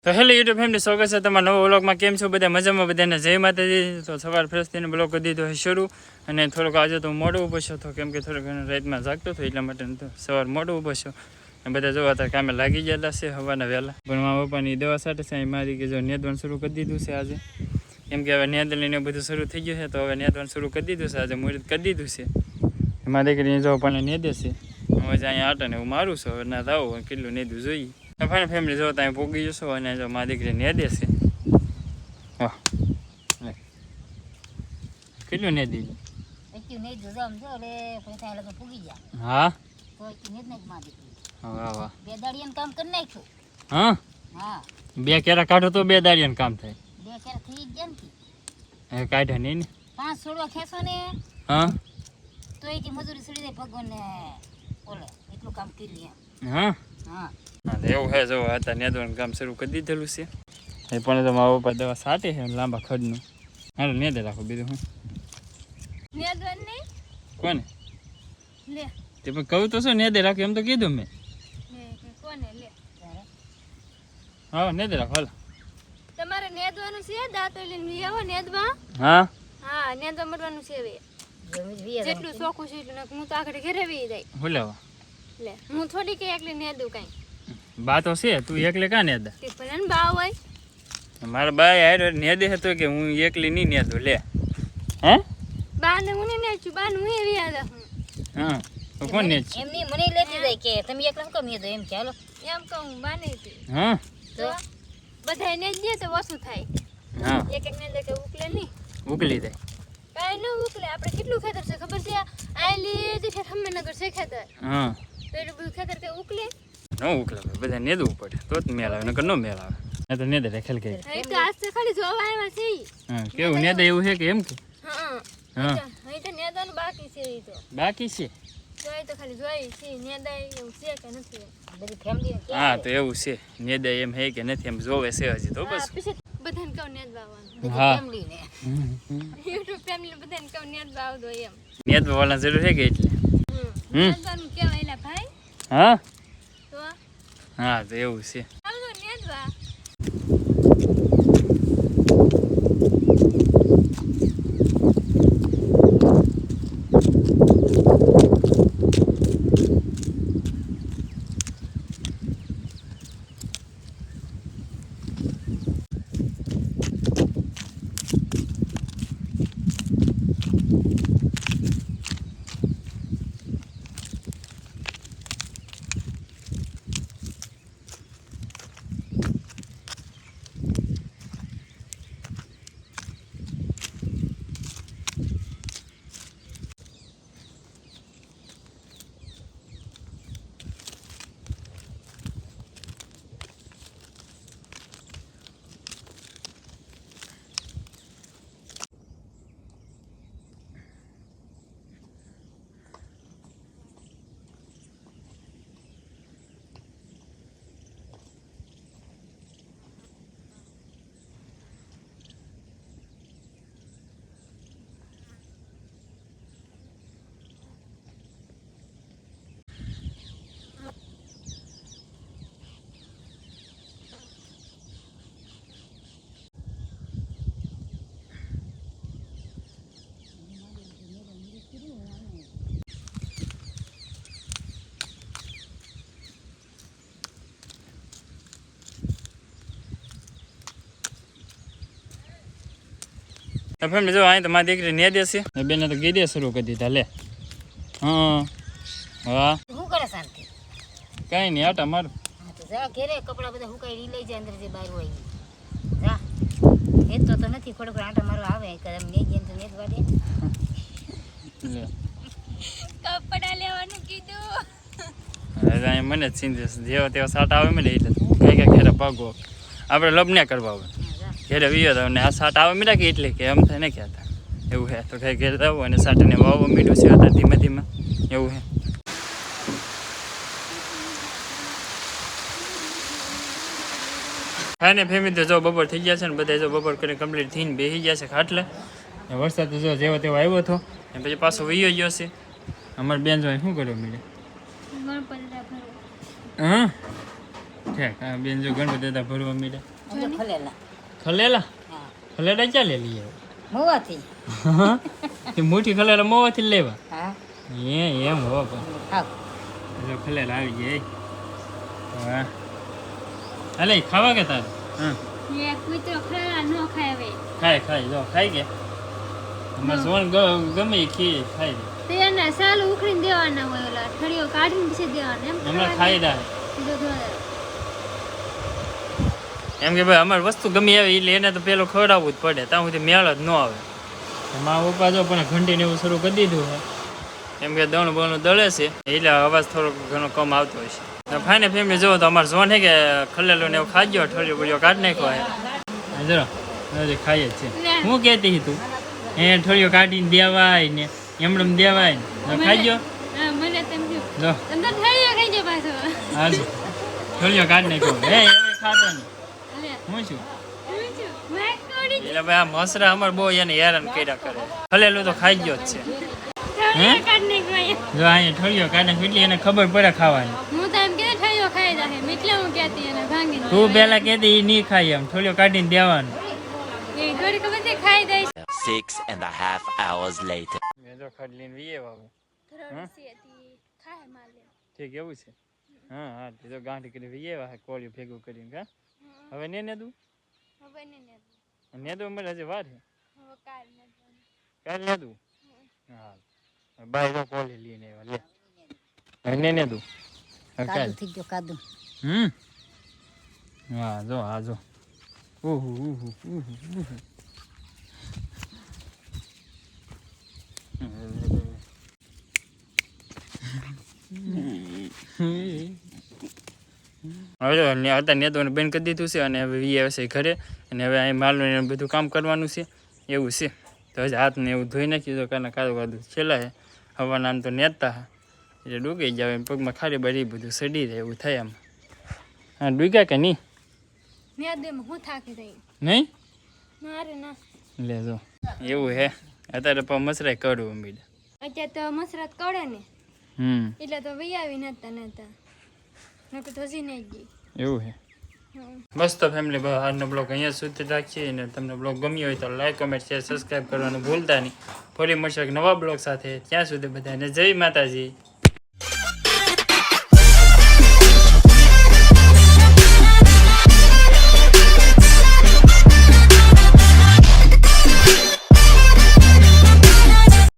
તો hello YouTube family, સ્વાગત છે તમારા નવા વ્લોગમાં. કેમ છો બધા? મજામાં? બધાને જય માતાજી. તો સવાર ફ્રેશ થઈને બ્લોગ કરી દીધો છે શરૂ, અને થોડોક આજે તો મોડો ઊભો છો તો કેમ કે થોડોક રાતમાં જાગતો હતો એટલા માટે તો સવાર મોડો ઊભો છો. અને બધા જોવા હતા કામે લાગી ગયેલા છે હવાના વહેલા. પણ મારા પપ્પાની દવા સાથે છે મારી કે જો નેદવાનું શરૂ કરી દીધું છે આજે, કેમ કે હવે નેદલીને બધું શરૂ થઈ ગયું છે તો હવે નેદવાનું શરૂ કરી દીધું છે. આજે મુહૂર્ત કરી દીધું છે. મારી દીકરીને જો પણ નેદે છે. હવે અહીંયા આટાને હું મારું છું, હવે ના થાવું કેટલું નેદવું જોઈએ. ફાઇનલ ફેમિલી જો ત્યાં પૂગી જશો અને જો મારી દીકરી નેદે છે. હા, કેટલું નેદી? હા, વાહ વાહ. હા, બે કેરા કાઢો તો બે દાડિયાનું કામ થાય. હે કાઢ્યા નહીં ને? 5 છોડવા ખેંચો ને. હા, તો એ મજૂરી છોડી દે ભગવાનને ઓલે એટલું કામ કરી એમ. હા હા, એવું છે. જો અત્યારે નેદવાનું કામ શરૂ કરી દીધેલું છે. એ પણ તો મારા પપ્પા દવા સાટે છે લાંબા ખડનું. હાલો નેદે રાખો, બીજું શું કોને લે તે પણ કહું તો શું નેદે રાખો, એમ તો કીધું મેં. કોને લે હા નેદે રાખો હાલો. તમારે નેદવાનું છે દાંતો લઈને આવો નેદવા. હા હા, નેદવા મળવાનું છે હવે. જેટલું શોખું છે એટલું. હું તો આગળ ઘરે વી જાય. બોલાવા લે હું થોડી કે એકલી નેદું કઈ. બા તો છે, તું એકલે કાં નેદા? તે ભલે ને બા હોય. મારા બા હારે નેદે હતો કે હું એકલી નહીં નેદું. લે હે બા ને હું ને છું, બા ને હું એવી આદા હું. હા તો કોણ નેદ છે? એમની મને લેતી જાય કે તમે એકલા કેમ નેદો એમ કે હાલો એમ કહું બા ને. હા તો બધાય નેદ દે તો ઓછું થાય. હા એક એક નેદે કે ઉકલે નહીં. ઉકલી જાય કાઈ ન ઉકલે. આપણે કેટલું ખેતર છે ખબર છે? આયલી જે ઠમ્મનગર છે ખેતર. હા તો એટલું બધું ખેતર કે ઉકલે ન ઉકલે બધા નેદવું પડે તો જ મેળ આવે, નકર ન મેળ આવે. એ તો નેદે રેખેલ કે એ તો આજ તો ખાલી જોવા આવ્યા છે ઈ. હા કેવું નેદે એવું છે કે એમ કે? હા હા અહીં તો નેદાનું બાકી છે ઈ તો. બાકી છે. જોઈ તો ખાલી જોઈ છે નેદાય એવું છે કે નથી બધી ફેમિલી. હા તો એવું છે, નેદે એમ હે કે નથી એમ જોવે છે હજી તો બસ. પછી બધાને કહું નેદવા આવવાનું. હા ફેમિલી ને યુટ્યુબ ફેમિલી બધાને કહું નેદવા આવજો એમ. નેદવા વાળા જરૂર છે કે એટલે. નેદવાનું કહેવાય ભાઈ. હા તો હા તો એવું છે. આવજો નેદવા. ફેમિલી જો અહીં તો મારી દીકરી નેદે છે, બેને તો ગીદે શરૂ કરી દીધા. લે હા હા શું કરે શાંતિ? કઈ નહીં આટા મારું. હા તો જા ઘરે કપડા બધા હુકાઈ લઈ જાય અંદર જે બહાર હોય જા. નેદતો તો નથી, થોડોક આંટા મારો આવે કદમ ને જેમ તો નેદવા દે. લે કપડા લેવાનું કીધું. હવે અહીં મને જ ચિંતા છે, જેવા તેવા સાટ આવે મળે એટલે કઈ કઈ ઘેરે ભાગો આપણે લબ ને કરવા આવે ઘેરે વિયો તો, અને આ સાટ આવે મળ્યા કે એટલે કે એમ થાય ને કહેતા એવું છે. તો કઈ ઘેર આવો અને સાટને વાવવા મીઠું છે અત્યારે ધીમે ધીમે એવું છે. હા ને ફેમિલી તો જો બપોર થઈ ગયા છે ને બધા જો બપોર કરીને કમ્પ્લીટ થઈને બેસી ગયા છે ખાટલે. વરસાદ તો જો જેવો તેવો આવ્યો હતો ને પછી પાછો વયો ગયો છે. અમારી બેન જો શું કર્યો મળે? હા ઠીક, બેન જો ગણપતિ દાદા ભરવા મળ્યા. જો ખલેલા ખલેલા હા ખલેલા ક્યાં લે લઈએ મોવાથી તે મોટી ખલેલા મોવાથી જ લેવા હા એમ હો પણ ખાવ જો ખલેલા આવી જાય વાહ અલે ખાવા કે તારે હા એ કૂતરો ખરા ન ખાય હવે ખાય જો ખાઈ કે અમાર સોન ગમે ઈ ખી ખાઈ દે તો એને સાલું ઉખડીને દેવાના હોય ઓલા ઠળીઓ કાઢીને પછી દેવાના એમ હમણાં ખાઈ દે જો જો એમ કે ભાઈ અમારી વસ્તુ ગમી આવે એટલે એને તો પેલો ખવડાવવું જ પડે ત્યાં સુધી મેળ જ ન આવે મા પપ્પા જો પણ ઘંટીને એવું શરૂ કરી દીધું છે કેમ કે દણ બણું દળે છે એટલે અવાજ થોડો ઘણો કમ આવતો હોય છે ફાઈને ફેમિલી જોવો તો અમારે ઝોન છે કે ખલેલું ને એવું ખાજો ઠળિયો બળિયો કાઢી નાખ્યો છે જરા હજી ખાઈએ જ છે હું કહેતી તું એ ઠળિયો કાઢીને દેવાય ને એમણે દેવાય ને ખાજો હા મને તેમ જો જો તમે તો ઠળીઓ ખાઈ જાય પાછો હા ઠળિયો કાઢી નાખ્યો એ હવે ખાતો નહીં લે હું છું મેં કોડી એટલે ભાઈ આ મસરા અમારે બહુ એને હેરાન કર્યા કરે ખલેલું તો ખાઈ ગયો જ છે ઠળીઓ કાઢને ગયો જો અહીંયા ઠળિયો કાઢે એટલી એને ખબર પડે ખાવાની હું તો એમ કે ઠળીઓ ખાઈ જાય એટલે હું કહેતી એને ભાંગીને તું પેલા કહેતી ઈ નહીં ખાય એમ ઠળિયો કાઢીને દેવાનું એ ઘડી ખબર છે ખાઈ જાય 6.5 hours later. મેં તો ખડલીને વીએ વાવું ખાય માલે ઠીક એવું છે હા હા તે તો ગાંઠ કરી વીએ વાહે કોળિયું ભેગું કરીને કા હવે ને દઉં હવે ને ને દઉં અમારે હજી વાર છે હવે કાલ ને કાલ ને દઉં હા બાય તો કોળી લઈને આવ્યા લે હવે ને દઉં હવે કાલ કાદુ થઈ ગયો કાદુ હા જો હા જો ઉહુ હવે જો અત્યારે નેતોને બેન કરી દીધું છે અને હવે વી આવશે ઘરે અને હવે અહીં માલનું બધું કામ કરવાનું છે એવું છે તો હજી હાથને એવું ધોઈ નાખ્યું તો કાના કાદું છેલ્લા છે હવાના તો નેતા એટલે ડૂગાઈ જાવ એમ પગમાં ખાલી બધી બધું સડી રહે એવું થાય આમ હા ડૂગ્યા કે નહીં ને દે હું થાકી ગઈ નહીં મારે ના લે જો એવું હે અત્યારે પણ મસરાય કડવું અમીડ અત્યારે તો મસરત કરે ને એટલે તો વહી આવી નતા નકર તો હજી નહીં ગઈ એવું હે બસ તો ફેમિલી આજનો બ્લોગ અહીંયા સુધી રાખીએ અને તમને બ્લોગ ગમ્યો હોય તો લાઈક કમેન્ટ શેર સબસ્ક્રાઈબ કરવાનું ભૂલતા નહીં ફરી મળશે એક નવા બ્લોગ સાથે ત્યાં સુધી બધાને જય માતાજી.